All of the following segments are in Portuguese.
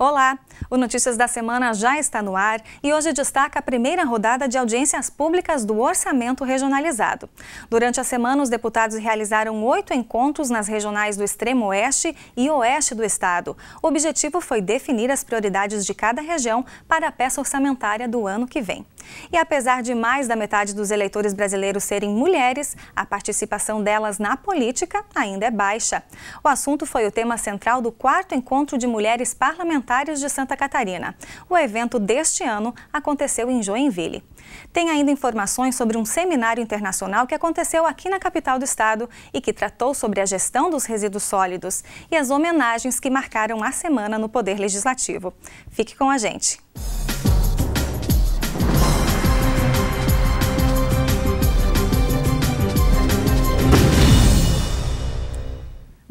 Olá! O Notícias da Semana já está no ar e hoje destaca a primeira rodada de audiências públicas do Orçamento Regionalizado. Durante a semana, os deputados realizaram 8 encontros nas regionais do Extremo Oeste e Oeste do Estado. O objetivo foi definir as prioridades de cada região para a peça orçamentária do ano que vem. E apesar de mais da metade dos eleitores brasileiros serem mulheres, a participação delas na política ainda é baixa. O assunto foi o tema central do 4º Encontro de Mulheres Parlamentares de Santa Catarina. O evento deste ano aconteceu em Joinville. Tem ainda informações sobre um seminário internacional que aconteceu aqui na capital do estado e que tratou sobre a gestão dos resíduos sólidos e as homenagens que marcaram a semana no Poder Legislativo. Fique com a gente.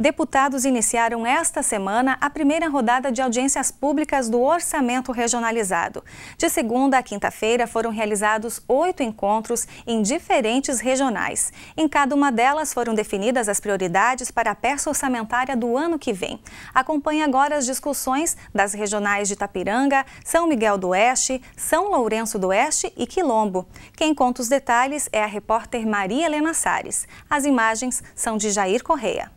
Deputados iniciaram esta semana a primeira rodada de audiências públicas do Orçamento Regionalizado. De segunda a quinta-feira foram realizados 8 encontros em diferentes regionais. Em cada uma delas foram definidas as prioridades para a peça orçamentária do ano que vem. Acompanhe agora as discussões das regionais de Itapiranga, São Miguel do Oeste, São Lourenço do Oeste e Quilombo. Quem conta os detalhes é a repórter Maria Helena Sares. As imagens são de Jair Correia.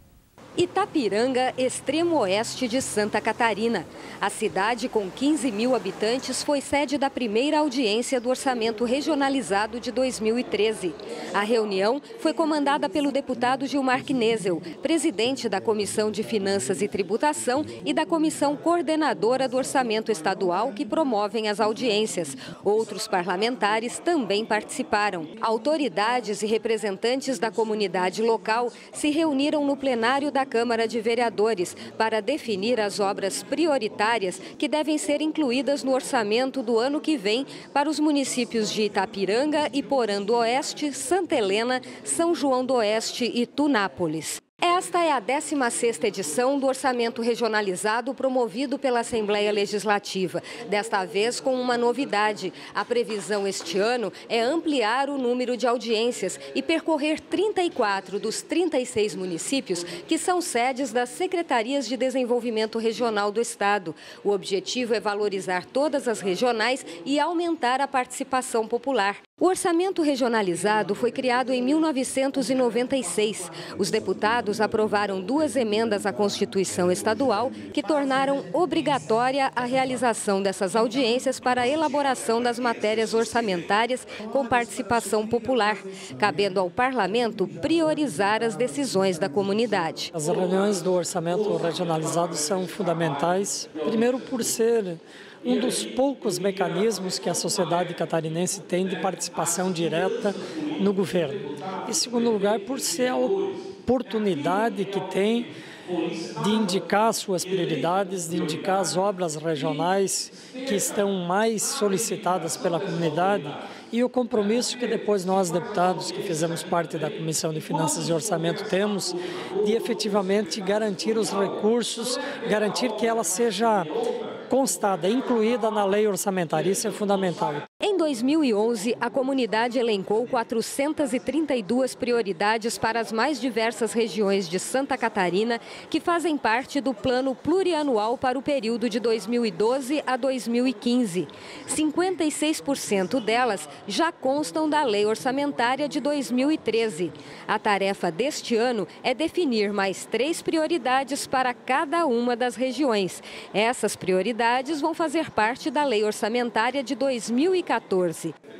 Itapiranga, extremo oeste de Santa Catarina. A cidade, com 15 mil habitantes, foi sede da primeira audiência do Orçamento Regionalizado de 2013. A reunião foi comandada pelo deputado Gilmar Knesel, presidente da Comissão de Finanças e Tributação e da Comissão Coordenadora do Orçamento Estadual, que promovem as audiências. Outros parlamentares também participaram. Autoridades e representantes da comunidade local se reuniram no plenário da Câmara de Vereadores para definir as obras prioritárias que devem ser incluídas no orçamento do ano que vem para os municípios de Itapiranga, Iporã do Oeste, Santa Helena, São João do Oeste e Tunápolis. Esta é a 16ª edição do Orçamento Regionalizado promovido pela Assembleia Legislativa. Desta vez com uma novidade. A previsão este ano é ampliar o número de audiências e percorrer 34 dos 36 municípios que são sedes das Secretarias de Desenvolvimento Regional do Estado. O objetivo é valorizar todas as regionais e aumentar a participação popular. O Orçamento Regionalizado foi criado em 1996. Os deputados aprovaram 2 emendas à Constituição Estadual que tornaram obrigatória a realização dessas audiências para a elaboração das matérias orçamentárias com participação popular, cabendo ao Parlamento priorizar as decisões da comunidade. As reuniões do Orçamento Regionalizado são fundamentais, primeiro por ser um dos poucos mecanismos que a sociedade catarinense tem de participação direta no governo. Em segundo lugar, por ser a oportunidade que tem de indicar suas prioridades, de indicar as obras regionais que estão mais solicitadas pela comunidade e o compromisso que depois nós, deputados, que fizemos parte da Comissão de Finanças e Orçamento, temos de efetivamente garantir os recursos, garantir que ela seja constada, incluída na lei orçamentária. Isso é fundamental. Em 2011, a comunidade elencou 432 prioridades para as mais diversas regiões de Santa Catarina, que fazem parte do Plano Plurianual para o período de 2012 a 2015. 56% delas já constam da Lei Orçamentária de 2013. A tarefa deste ano é definir mais 3 prioridades para cada uma das regiões. Essas prioridades vão fazer parte da Lei Orçamentária de 2014.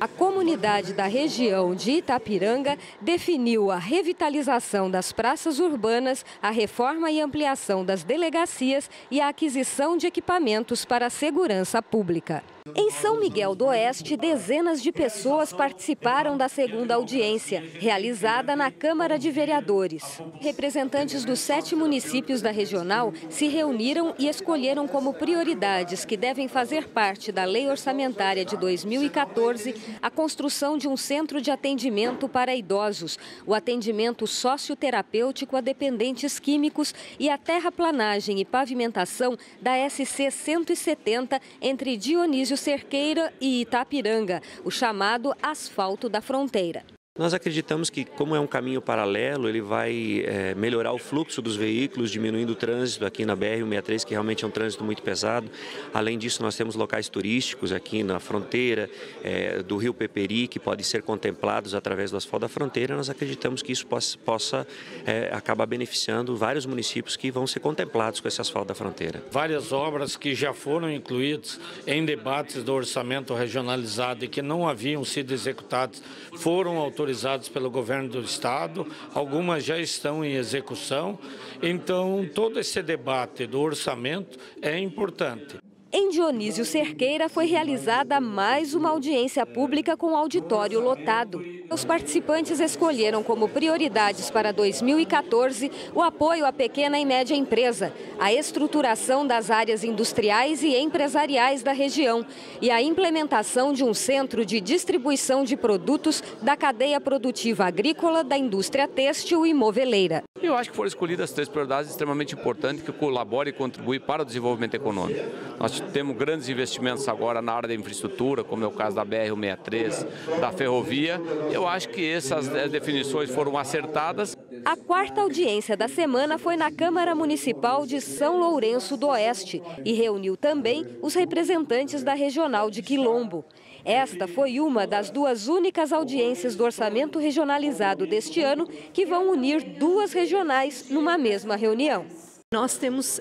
A comunidade da região de Itapiranga definiu a revitalização das praças urbanas, a reforma e ampliação das delegacias e a aquisição de equipamentos para a segurança pública. Em São Miguel do Oeste, dezenas de pessoas participaram da segunda audiência, realizada na Câmara de Vereadores. Representantes dos 7 municípios da regional se reuniram e escolheram como prioridades que devem fazer parte da Lei Orçamentária de 2014 a construção de um centro de atendimento para idosos, o atendimento socioterapêutico a dependentes químicos e a terraplanagem e pavimentação da SC 170 entre Dionísio Cerqueira e Itapiranga, o chamado Asfalto da Fronteira. Nós acreditamos que, como é um caminho paralelo, ele vai melhorar o fluxo dos veículos, diminuindo o trânsito aqui na BR-163, que realmente é um trânsito muito pesado. Além disso, nós temos locais turísticos aqui na fronteira do Rio Peperi, que podem ser contemplados através do asfalto da fronteira. Nós acreditamos que isso possa acabar beneficiando vários municípios que vão ser contemplados com esse asfalto da fronteira. Várias obras que já foram incluídas em debates do orçamento regionalizado e que não haviam sido executadas foram autorizados pelo governo do estado, algumas já estão em execução, então todo esse debate do orçamento é importante. Em Dionísio Cerqueira foi realizada mais uma audiência pública com auditório lotado. Os participantes escolheram como prioridades para 2014 o apoio à pequena e média empresa, a estruturação das áreas industriais e empresariais da região e a implementação de um centro de distribuição de produtos da cadeia produtiva agrícola, da indústria têxtil e moveleira. Eu acho que foram escolhidas 3 prioridades extremamente importantes que colaborem e contribuem para o desenvolvimento econômico. Nós temos grandes investimentos agora na área da infraestrutura, como é o caso da BR-163, da ferrovia. Eu acho que essas definições foram acertadas. A 4ª audiência da semana foi na Câmara Municipal de São Lourenço do Oeste e reuniu também os representantes da Regional de Quilombo. Esta foi uma das 2 únicas audiências do orçamento regionalizado deste ano que vão unir 2 regionais numa mesma reunião. Nós temos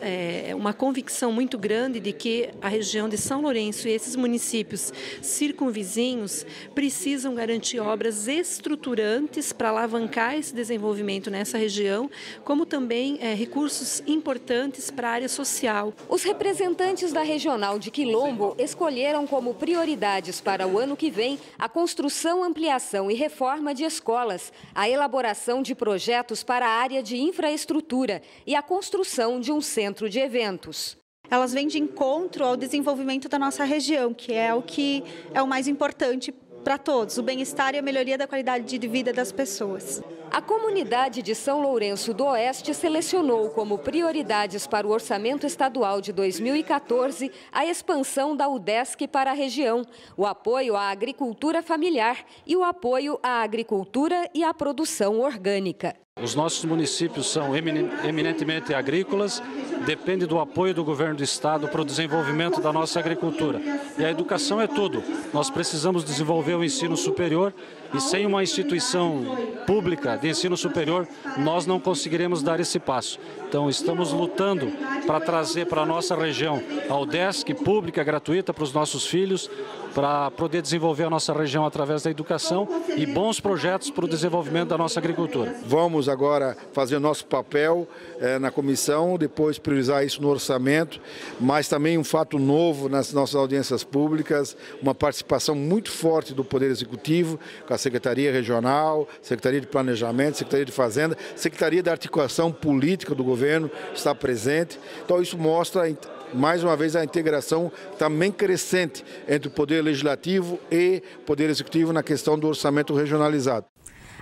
uma convicção muito grande de que a região de São Lourenço e esses municípios circunvizinhos precisam garantir obras estruturantes para alavancar esse desenvolvimento nessa região, como também recursos importantes para a área social. Os representantes da Regional de Quilombo escolheram como prioridades para o ano que vem a construção, ampliação e reforma de escolas, a elaboração de projetos para a área de infraestrutura e a construção de um centro de eventos. Elas vêm de encontro ao desenvolvimento da nossa região, que é o mais importante para todos, o bem-estar e a melhoria da qualidade de vida das pessoas. A comunidade de São Lourenço do Oeste selecionou como prioridades para o orçamento estadual de 2014 a expansão da UDESC para a região, o apoio à agricultura familiar e o apoio à agricultura e à produção orgânica. Os nossos municípios são eminentemente agrícolas, depende do apoio do governo do estado para o desenvolvimento da nossa agricultura. E a educação é tudo. Nós precisamos desenvolver o ensino superior e sem uma instituição pública de ensino superior, nós não conseguiremos dar esse passo. Então, estamos lutando para trazer para a nossa região a UDESC pública, gratuita para os nossos filhos, para poder desenvolver a nossa região através da educação e bons projetos para o desenvolvimento da nossa agricultura. Vamos agora fazer o nosso papel na comissão, depois priorizar isso no orçamento, mas também um fato novo nas nossas audiências públicas, uma participação muito forte do Poder Executivo, com a Secretaria Regional, Secretaria de Planejamento, Secretaria de Fazenda, Secretaria da Articulação Política do Governo está presente. Então isso mostra mais uma vez a integração também crescente entre o Poder Legislativo e Poder Executivo na questão do orçamento regionalizado.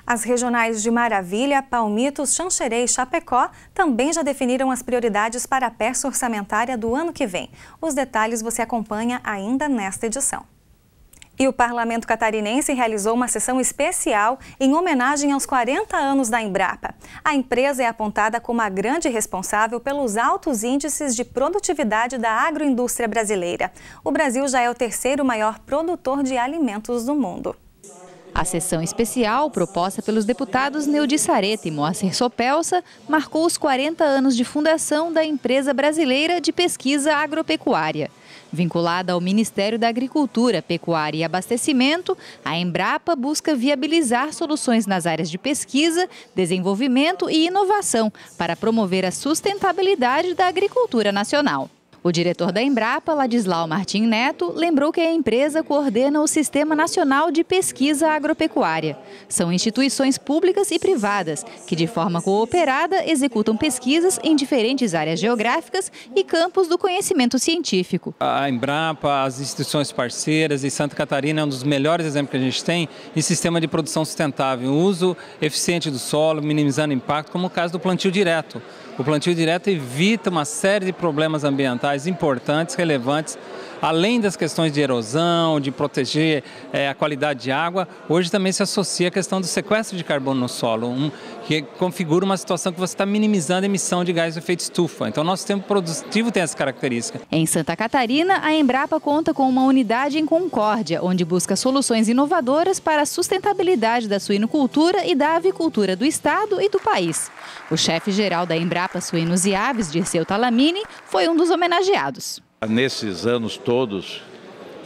As regionais de Maravilha, Palmitos, Xanxerê e Chapecó também já definiram as prioridades para a peça orçamentária do ano que vem. Os detalhes você acompanha ainda nesta edição. E o Parlamento Catarinense realizou uma sessão especial em homenagem aos 40 anos da Embrapa. A empresa é apontada como a grande responsável pelos altos índices de produtividade da agroindústria brasileira. O Brasil já é o 3º maior produtor de alimentos do mundo. A sessão especial, proposta pelos deputados Neudi Sareta e Moacir Sopelsa, marcou os 40 anos de fundação da Empresa Brasileira de Pesquisa Agropecuária. Vinculada ao Ministério da Agricultura, Pecuária e Abastecimento, a Embrapa busca viabilizar soluções nas áreas de pesquisa, desenvolvimento e inovação para promover a sustentabilidade da agricultura nacional. O diretor da Embrapa, Ladislau Martim Neto, lembrou que a empresa coordena o Sistema Nacional de Pesquisa Agropecuária. São instituições públicas e privadas que, de forma cooperada, executam pesquisas em diferentes áreas geográficas e campos do conhecimento científico. A Embrapa, as instituições parceiras e Santa Catarina é um dos melhores exemplos que a gente tem em sistema de produção sustentável, uso eficiente do solo, minimizando impacto, como o caso do plantio direto. O plantio direto evita uma série de problemas ambientais importantes, relevantes além das questões de erosão, de proteger a qualidade de água, hoje também se associa a questão do sequestro de carbono no solo, que configura uma situação que você está minimizando a emissão de gás de efeito estufa. Então, nosso sistema produtivo tem essa característica. Em Santa Catarina, a Embrapa conta com uma unidade em Concórdia, onde busca soluções inovadoras para a sustentabilidade da suinocultura e da avicultura do estado e do país. O chefe-geral da Embrapa Suínos e Aves, Dirceu Talamini, foi um dos homenageados. Nesses anos todos,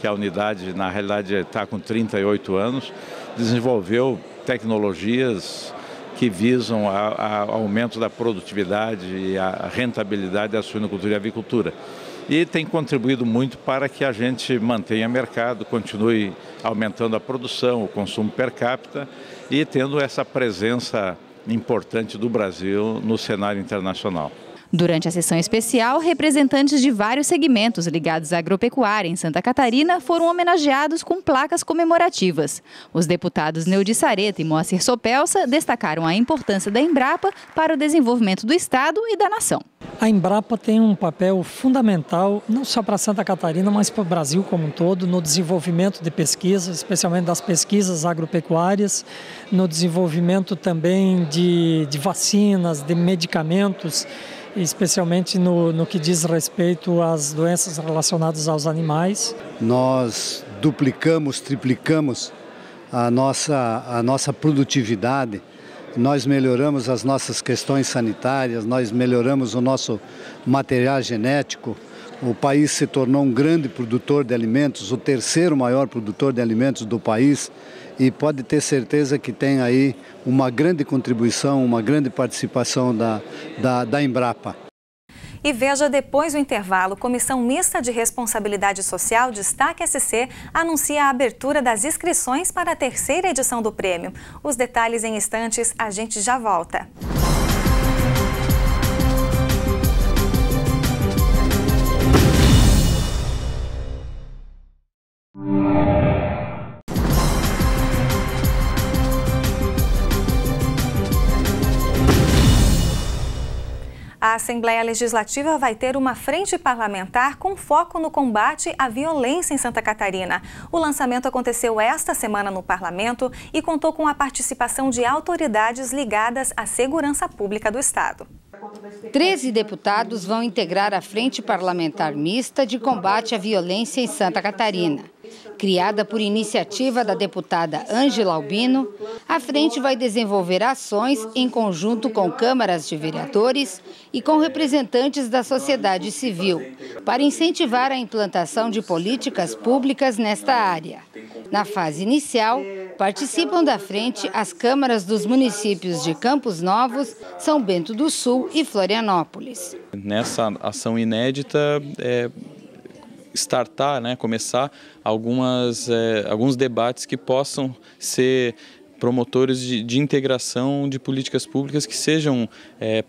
que a unidade, na realidade, está com 38 anos, desenvolveu tecnologias que visam ao aumento da produtividade e a rentabilidade da suinocultura e avicultura. E tem contribuído muito para que a gente mantenha mercado, continue aumentando a produção, o consumo per capita e tendo essa presença importante do Brasil no cenário internacional. Durante a sessão especial, representantes de vários segmentos ligados à agropecuária em Santa Catarina foram homenageados com placas comemorativas. Os deputados Neudi Sareta e Moacir Sopelsa destacaram a importância da Embrapa para o desenvolvimento do estado e da nação. A Embrapa tem um papel fundamental, não só para Santa Catarina, mas para o Brasil como um todo, no desenvolvimento de pesquisas, especialmente das pesquisas agropecuárias, no desenvolvimento também de vacinas, de medicamentos, especialmente no que diz respeito às doenças relacionadas aos animais. Nós duplicamos, triplicamos a nossa produtividade, nós melhoramos as nossas questões sanitárias, nós melhoramos o nosso material genético. O país se tornou um grande produtor de alimentos, o terceiro maior produtor de alimentos do país, e pode ter certeza que tem aí uma grande contribuição, uma grande participação da Embrapa. E veja depois do intervalo, Comissão Mista de Responsabilidade Social Destaque SC anuncia a abertura das inscrições para a terceira edição do prêmio. Os detalhes em instantes, a gente já volta. A Assembleia Legislativa vai ter uma frente parlamentar com foco no combate à violência em Santa Catarina. O lançamento aconteceu esta semana no Parlamento e contou com a participação de autoridades ligadas à segurança pública do estado. 13 deputados vão integrar a Frente Parlamentar Mista de Combate à Violência em Santa Catarina. Criada por iniciativa da deputada Ângela Albino, a frente vai desenvolver ações em conjunto com câmaras de vereadores e com representantes da sociedade civil, para incentivar a implantação de políticas públicas nesta área. Na fase inicial, participam da frente as câmaras dos municípios de Campos Novos, São Bento do Sul e Florianópolis. Nessa ação inédita, começar alguns debates que possam ser promotores de integração de políticas públicas que sejam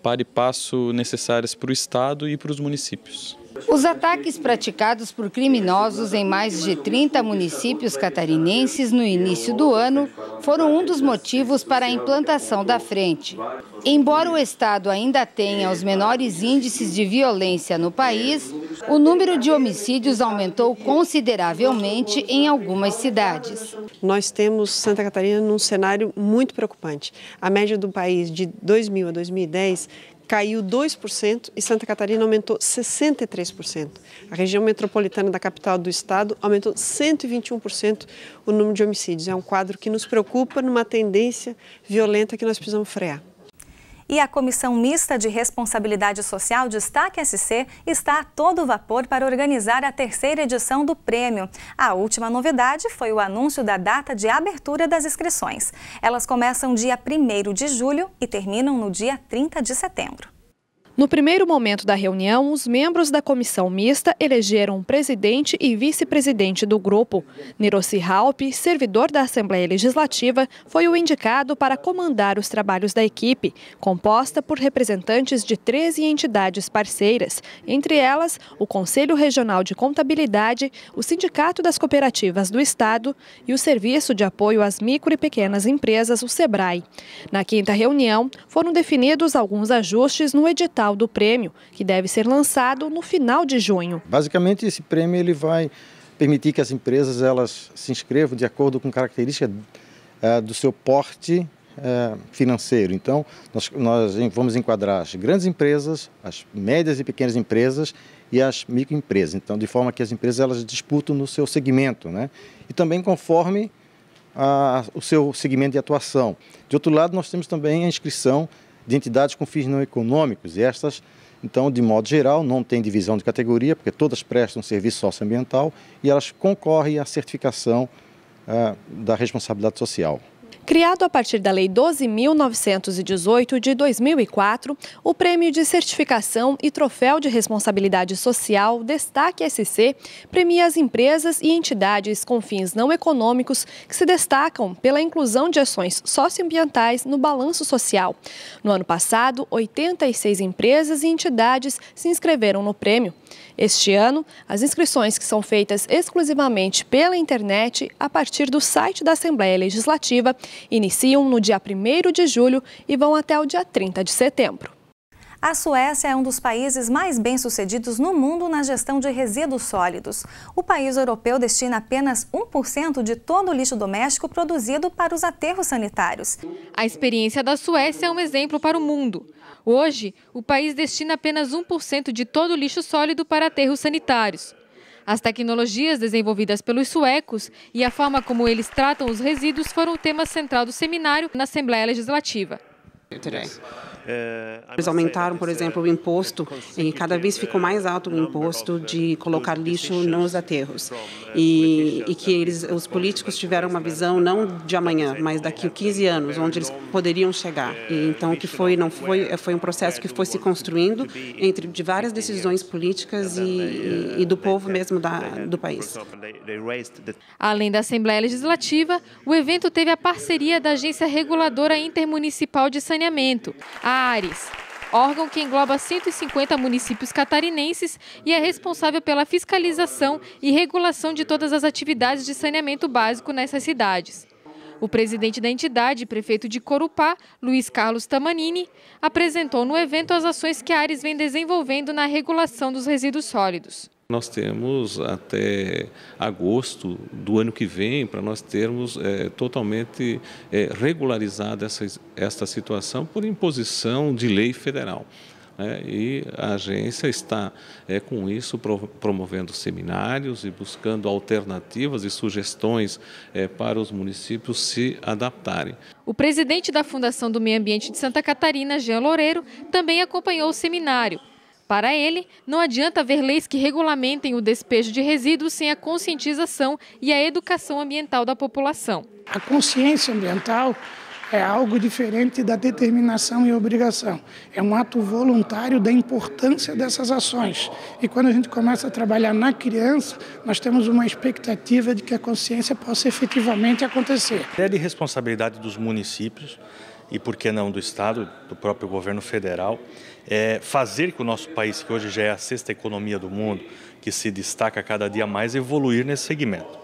par e passo necessárias para o Estado e para os municípios. Os ataques praticados por criminosos em mais de 30 municípios catarinenses no início do ano foram um dos motivos para a implantação da frente. Embora o estado ainda tenha os menores índices de violência no país, o número de homicídios aumentou consideravelmente em algumas cidades. Nós temos Santa Catarina num cenário muito preocupante. A média do país de 2000 a 2010 caiu 2% e Santa Catarina aumentou 63%. A região metropolitana da capital do estado aumentou 121% o número de homicídios. É um quadro que nos preocupa numa tendência violenta que nós precisamos frear. E a Comissão Mista de Responsabilidade Social Destaque SC está a todo vapor para organizar a terceira edição do prêmio. A última novidade foi o anúncio da data de abertura das inscrições. Elas começam dia 1º de julho e terminam no dia 30 de setembro. No primeiro momento da reunião, os membros da comissão mista elegeram um presidente e vice-presidente do grupo. Niroci Halpe, servidor da Assembleia Legislativa, foi o indicado para comandar os trabalhos da equipe, composta por representantes de 13 entidades parceiras, entre elas o Conselho Regional de Contabilidade, o Sindicato das Cooperativas do Estado e o Serviço de Apoio às Micro e Pequenas Empresas, o SEBRAE. Na quinta reunião, foram definidos alguns ajustes no edital final do prêmio, que deve ser lançado no final de junho. Basicamente, esse prêmio ele vai permitir que as empresas elas se inscrevam de acordo com características do seu porte financeiro. Então, nós vamos enquadrar as grandes empresas, as médias e pequenas empresas e as microempresas. Então, de forma que as empresas elas disputam no seu segmento, né? E também conforme o seu segmento de atuação. De outro lado, nós temos também a inscrição de entidades com fins não econômicos. E estas, então, de modo geral, não tem divisão de categoria, porque todas prestam serviço socioambiental e elas concorrem à certificação da responsabilidade social. Criado a partir da Lei 12.918 de 2004, o Prêmio de Certificação e Troféu de Responsabilidade Social Destaque SC premia as empresas e entidades com fins não econômicos que se destacam pela inclusão de ações socioambientais no balanço social. No ano passado, 86 empresas e entidades se inscreveram no prêmio. Este ano, as inscrições, que são feitas exclusivamente pela internet a partir do site da Assembleia Legislativa, iniciam no dia 1º de julho e vão até o dia 30 de setembro. A Suécia é um dos países mais bem-sucedidos no mundo na gestão de resíduos sólidos. O país europeu destina apenas 1% de todo o lixo doméstico produzido para os aterros sanitários. A experiência da Suécia é um exemplo para o mundo. Hoje, o país destina apenas 1% de todo o lixo sólido para aterros sanitários. As tecnologias desenvolvidas pelos suecos e a forma como eles tratam os resíduos foram o tema central do seminário na Assembleia Legislativa. Eles aumentaram, por exemplo, o imposto, e cada vez ficou mais alto o imposto de colocar lixo nos aterros. E que os políticos tiveram uma visão não de amanhã, mas daqui a 15 anos, onde eles poderiam chegar. E então, foi um processo que foi se construindo de várias decisões políticas e do povo mesmo do país. Além da Assembleia Legislativa, o evento teve a parceria da Agência Reguladora Intermunicipal de Saneamento, a ARES, órgão que engloba 150 municípios catarinenses e é responsável pela fiscalização e regulação de todas as atividades de saneamento básico nessas cidades. O presidente da entidade, prefeito de Corupá, Luiz Carlos Tamanini, apresentou no evento as ações que a ARES vem desenvolvendo na regulação dos resíduos sólidos. Nós temos até agosto do ano que vem para nós termos totalmente regularizada esta situação por imposição de lei federal. E a agência está, com isso, promovendo seminários e buscando alternativas e sugestões para os municípios se adaptarem. O presidente da Fundação do Meio Ambiente de Santa Catarina, Jean Loureiro, também acompanhou o seminário. Para ele, não adianta haver leis que regulamentem o despejo de resíduos sem a conscientização e a educação ambiental da população. A consciência ambiental é algo diferente da determinação e obrigação. É um ato voluntário da importância dessas ações. E quando a gente começa a trabalhar na criança, nós temos uma expectativa de que a consciência possa efetivamente acontecer. É de responsabilidade dos municípios e, por que não, do Estado, do próprio governo federal, fazer que o nosso país, que hoje já é a 6ª economia do mundo, que se destaca cada dia mais, evoluir nesse segmento.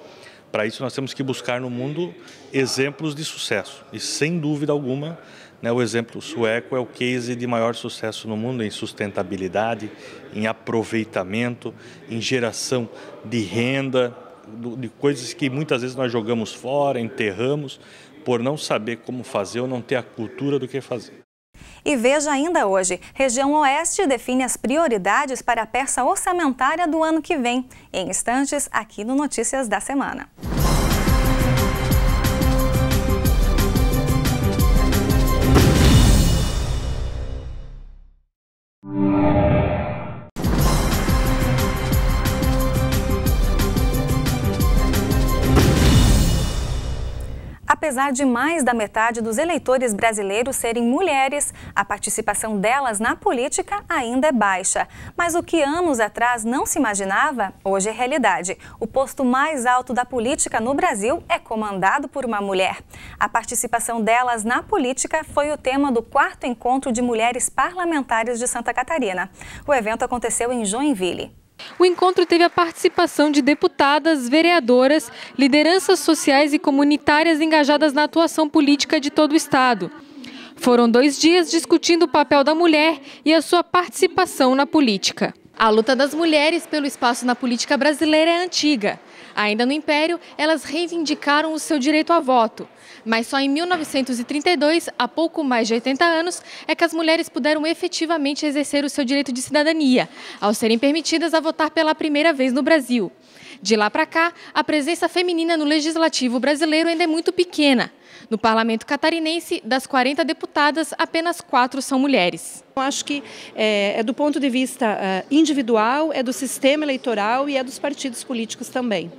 Para isso, nós temos que buscar no mundo exemplos de sucesso. E, sem dúvida alguma, o exemplo sueco é o case de maior sucesso no mundo em sustentabilidade, em aproveitamento, em geração de renda, de coisas que muitas vezes nós jogamos fora, enterramos, por não saber como fazer ou não ter a cultura do que fazer. E veja ainda hoje, região Oeste define as prioridades para a peça orçamentária do ano que vem. Em instantes, aqui no Notícias da Semana. Apesar de mais da metade dos eleitores brasileiros serem mulheres, a participação delas na política ainda é baixa. Mas o que anos atrás não se imaginava, hoje é realidade. O posto mais alto da política no Brasil é comandado por uma mulher. A participação delas na política foi o tema do 4º Encontro de Mulheres Parlamentares de Santa Catarina. O evento aconteceu em Joinville. O encontro teve a participação de deputadas, vereadoras, lideranças sociais e comunitárias engajadas na atuação política de todo o estado. Foram 2 dias discutindo o papel da mulher e a sua participação na política. A luta das mulheres pelo espaço na política brasileira é antiga. Ainda no Império, elas reivindicaram o seu direito a voto. Mas só em 1932, há pouco mais de 80 anos, é que as mulheres puderam efetivamente exercer o seu direito de cidadania, ao serem permitidas a votar pela primeira vez no Brasil. De lá para cá, a presença feminina no Legislativo brasileiro ainda é muito pequena. No Parlamento catarinense, das 40 deputadas, apenas 4 são mulheres. Eu acho que é do ponto de vista individual, é do sistema eleitoral e é dos partidos políticos também.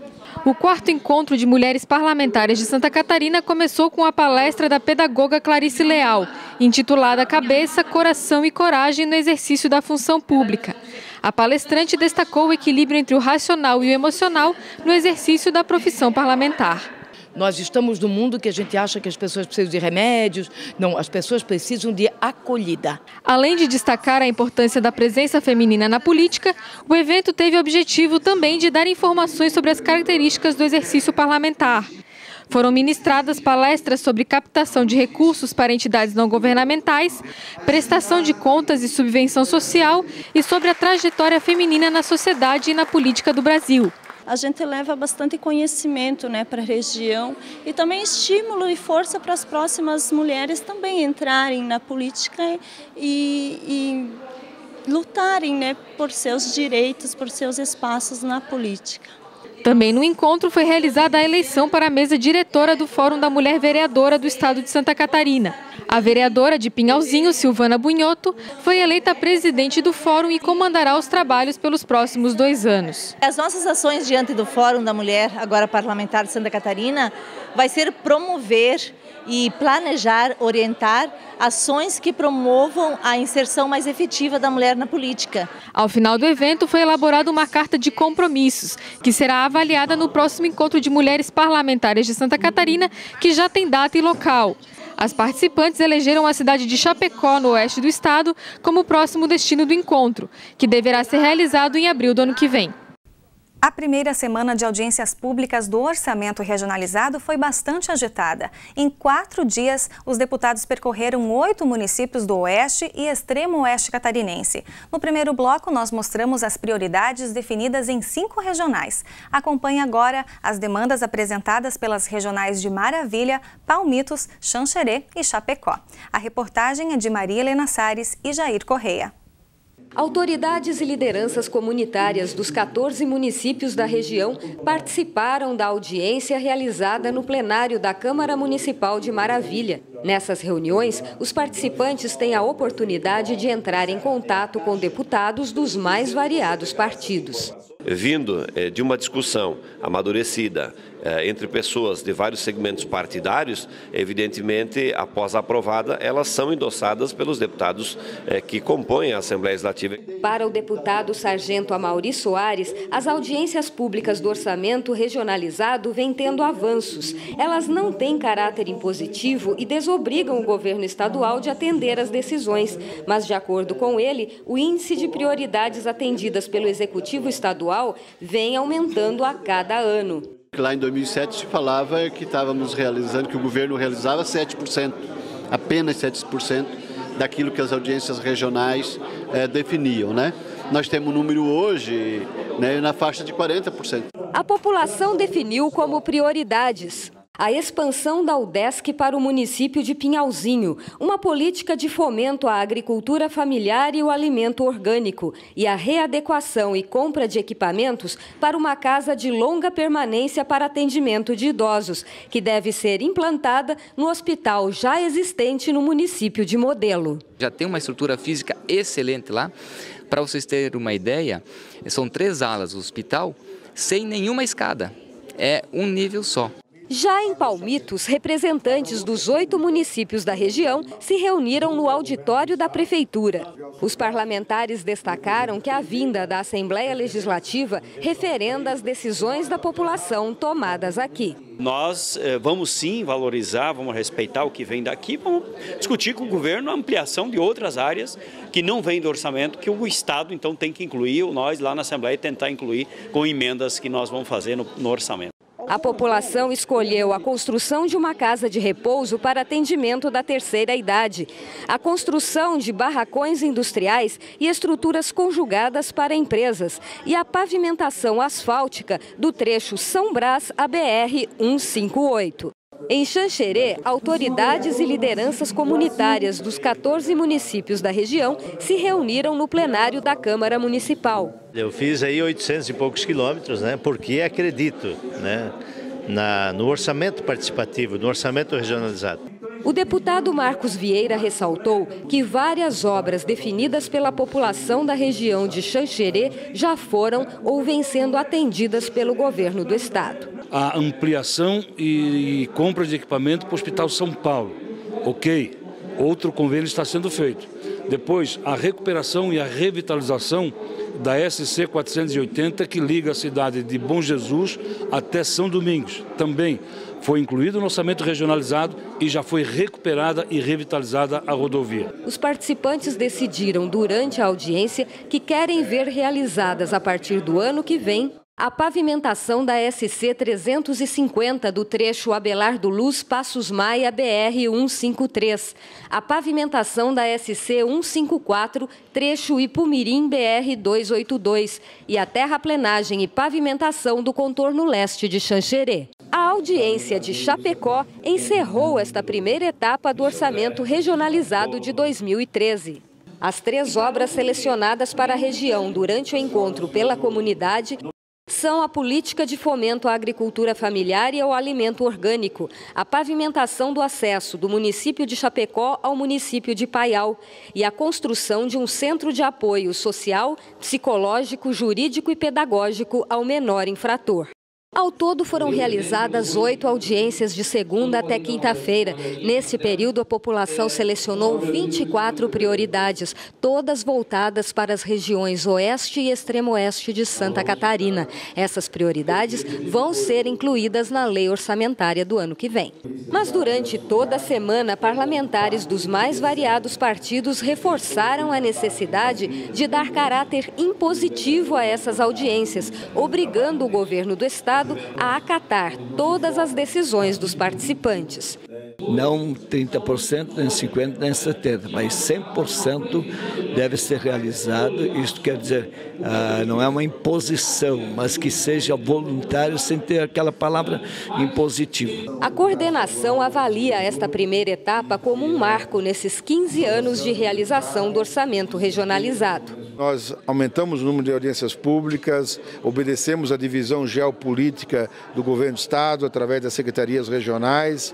O 4º encontro de mulheres parlamentares de Santa Catarina começou com a palestra da pedagoga Clarice Leal, intitulada Cabeça, Coração e Coragem no Exercício da Função Pública. A palestrante destacou o equilíbrio entre o racional e o emocional no exercício da profissão parlamentar. Nós estamos num mundo que a gente acha que as pessoas precisam de remédios. Não, as pessoas precisam de acolhida. Além de destacar a importância da presença feminina na política, o evento teve o objetivo também de dar informações sobre as características do exercício parlamentar. Foram ministradas palestras sobre captação de recursos para entidades não governamentais, prestação de contas e subvenção social e sobre a trajetória feminina na sociedade e na política do Brasil. A gente leva bastante conhecimento, né, para a região e também estímulo e força para as próximas mulheres também entrarem na política e lutarem, né, por seus direitos, por seus espaços na política. Também no encontro foi realizada a eleição para a mesa diretora do Fórum da Mulher Vereadora do Estado de Santa Catarina. A vereadora de Pinhalzinho, Silvana Bunhoto, foi eleita presidente do Fórum e comandará os trabalhos pelos próximos 2 anos. As nossas ações diante do Fórum da Mulher, agora parlamentar de Santa Catarina, vai ser promover e planejar, orientar ações que promovam a inserção mais efetiva da mulher na política. Ao final do evento foi elaborada uma carta de compromissos, que será avaliada no próximo encontro de mulheres parlamentares de Santa Catarina, que já tem data e local. As participantes elegeram a cidade de Chapecó, no oeste do estado, como próximo destino do encontro, que deverá ser realizado em abril do ano que vem. A primeira semana de audiências públicas do orçamento regionalizado foi bastante agitada. Em 4 dias, os deputados percorreram 8 municípios do oeste e extremo oeste catarinense. No primeiro bloco, nós mostramos as prioridades definidas em 5 regionais. Acompanhe agora as demandas apresentadas pelas regionais de Maravilha, Palmitos, Xanxerê e Chapecó. A reportagem é de Maria Helena Sares e Jair Correia. Autoridades e lideranças comunitárias dos 14 municípios da região participaram da audiência realizada no plenário da Câmara Municipal de Maravilha. Nessas reuniões, os participantes têm a oportunidade de entrar em contato com deputados dos mais variados partidos. Vindo de uma discussão amadurecida entre pessoas de vários segmentos partidários, evidentemente, após aprovada, elas são endossadas pelos deputados que compõem a Assembleia Legislativa. Para o deputado Sargento Amaury Soares, as audiências públicas do orçamento regionalizado vêm tendo avanços. Elas não têm caráter impositivo e desobrigam o governo estadual de atender às decisões, mas, de acordo com ele, o índice de prioridades atendidas pelo Executivo Estadual vem aumentando a cada ano. Lá em 2007 se falava que estávamos realizando, que o governo realizava 7%, apenas 7% daquilo que as audiências regionais definiam, né? Nós temos um número hoje, né, na faixa de 40%. A população definiu como prioridades a expansão da UDESC para o município de Pinhalzinho, uma política de fomento à agricultura familiar e o alimento orgânico, e a readequação e compra de equipamentos para uma casa de longa permanência para atendimento de idosos, que deve ser implantada no hospital já existente no município de Modelo. Já tem uma estrutura física excelente lá. Para vocês terem uma ideia, são 3 alas do hospital sem nenhuma escada. É um nível só. Já em Palmitos, representantes dos 8 municípios da região se reuniram no auditório da Prefeitura. Os parlamentares destacaram que a vinda da Assembleia Legislativa referenda as decisões da população tomadas aqui. Nós vamos sim valorizar, vamos respeitar o que vem daqui, vamos discutir com o governo a ampliação de outras áreas que não vêm do orçamento, que o Estado então tem que incluir, ou nós lá na Assembleia tentar incluir com emendas que nós vamos fazer no orçamento. A população escolheu a construção de uma casa de repouso para atendimento da terceira idade, a construção de barracões industriais e estruturas conjugadas para empresas e a pavimentação asfáltica do trecho São Brás à BR-158. Em Xanxerê, autoridades e lideranças comunitárias dos 14 municípios da região se reuniram no plenário da Câmara Municipal. Eu fiz aí 800 e poucos quilômetros, porque acredito, no orçamento participativo, no orçamento regionalizado. O deputado Marcos Vieira ressaltou que várias obras definidas pela população da região de Xanxerê já foram ou vêm sendo atendidas pelo governo do estado. A ampliação e compra de equipamento para o Hospital São Paulo. Ok, outro convênio está sendo feito. Depois, a recuperação e a revitalização da SC 480, que liga a cidade de Bom Jesus até São Domingos. Também foi incluído no orçamento regionalizado e já foi recuperada e revitalizada a rodovia. Os participantes decidiram durante a audiência que querem ver realizadas a partir do ano que vem a pavimentação da SC 350 do trecho Abelardo Luz Passos Maia BR-153, a pavimentação da SC 154 trecho Ipumirim BR-282 e a terraplenagem e pavimentação do contorno leste de Xanxerê. A audiência de Chapecó encerrou esta primeira etapa do orçamento regionalizado de 2013. As 3 obras selecionadas para a região durante o encontro pela comunidade são a política de fomento à agricultura familiar e ao alimento orgânico, a pavimentação do acesso do município de Chapecó ao município de Paial e a construção de um centro de apoio social, psicológico, jurídico e pedagógico ao menor infrator. Ao todo, foram realizadas 8 audiências de segunda até quinta-feira. Nesse período, a população selecionou 24 prioridades, todas voltadas para as regiões oeste e extremo-oeste de Santa Catarina. Essas prioridades vão ser incluídas na lei orçamentária do ano que vem. Mas durante toda a semana, parlamentares dos mais variados partidos reforçaram a necessidade de dar caráter impositivo a essas audiências, obrigando o governo do estado a acatar todas as decisões dos participantes. Não 30%, nem 50%, nem 70%, mas 100% deve ser realizado. Isto quer dizer, não é uma imposição, mas que seja voluntário sem ter aquela palavra impositivo. A coordenação avalia esta primeira etapa como um marco nesses 15 anos de realização do orçamento regionalizado. Nós aumentamos o número de audiências públicas, obedecemos a divisão geopolítica do governo do estado através das secretarias regionais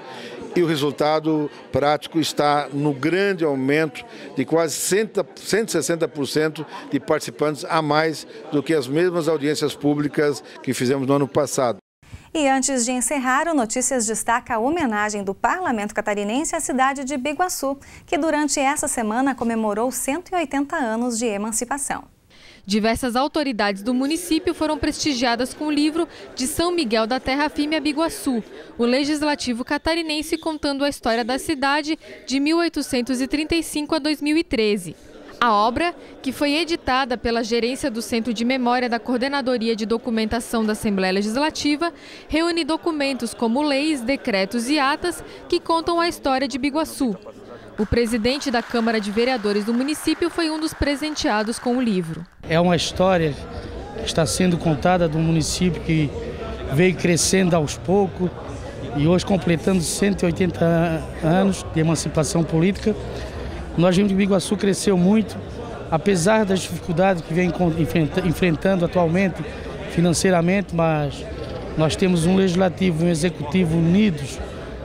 e o resultado prático está no grande aumento de quase 160% de participantes a mais do que as mesmas audiências públicas que fizemos no ano passado. E antes de encerrar, o Notícias destaca a homenagem do Parlamento Catarinense à cidade de Biguaçu, que durante essa semana comemorou 180 anos de emancipação. Diversas autoridades do município foram prestigiadas com o livro De São Miguel da Terra Firme a Biguaçu, o legislativo catarinense contando a história da cidade de 1835 a 2013. A obra, que foi editada pela Gerência do Centro de Memória da Coordenadoria de Documentação da Assembleia Legislativa, reúne documentos como leis, decretos e atas que contam a história de Biguaçu. O presidente da Câmara de Vereadores do município foi um dos presenteados com o livro. É uma história que está sendo contada do município que veio crescendo aos poucos e hoje completando 180 anos de emancipação política. Nós vimos que Biguaçu cresceu muito, apesar das dificuldades que vem enfrentando atualmente financeiramente, mas nós temos um legislativo e um executivo unidos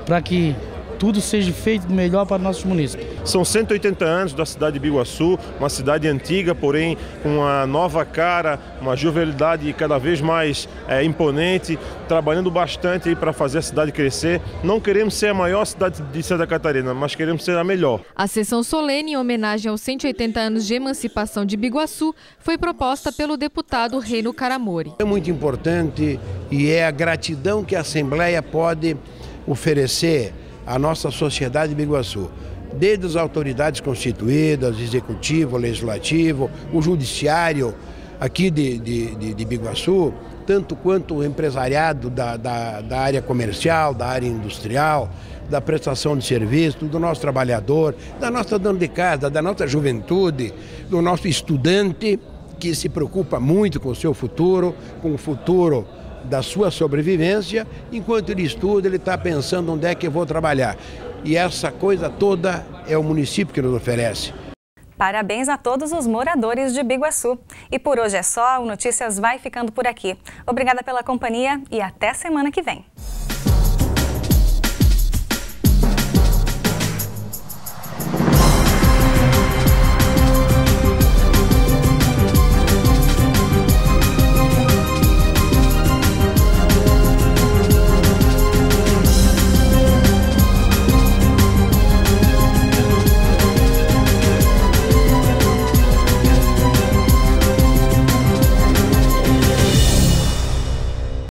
para que tudo seja feito melhor para nossos munícipes. São 180 anos da cidade de Biguaçu, uma cidade antiga, porém com uma nova cara, uma jovialidade cada vez mais imponente, trabalhando bastante para fazer a cidade crescer. Não queremos ser a maior cidade de Santa Catarina, mas queremos ser a melhor. A sessão solene em homenagem aos 180 anos de emancipação de Biguaçu foi proposta pelo deputado Reino Caramori. É muito importante e é a gratidão que a Assembleia pode oferecer à nossa sociedade de Biguaçu, desde as autoridades constituídas, executivo, legislativo, o judiciário, aqui de Biguaçu, tanto quanto o empresariado da área comercial, da área industrial, da prestação de serviço, do nosso trabalhador, da nossa dona de casa, da nossa juventude, do nosso estudante que se preocupa muito com o seu futuro, com o futuro da sua sobrevivência. Enquanto ele estuda, ele está pensando onde é que eu vou trabalhar. E essa coisa toda é o município que nos oferece. Parabéns a todos os moradores de Biguaçu. E por hoje é só, o Notícias vai ficando por aqui. Obrigada pela companhia e até semana que vem.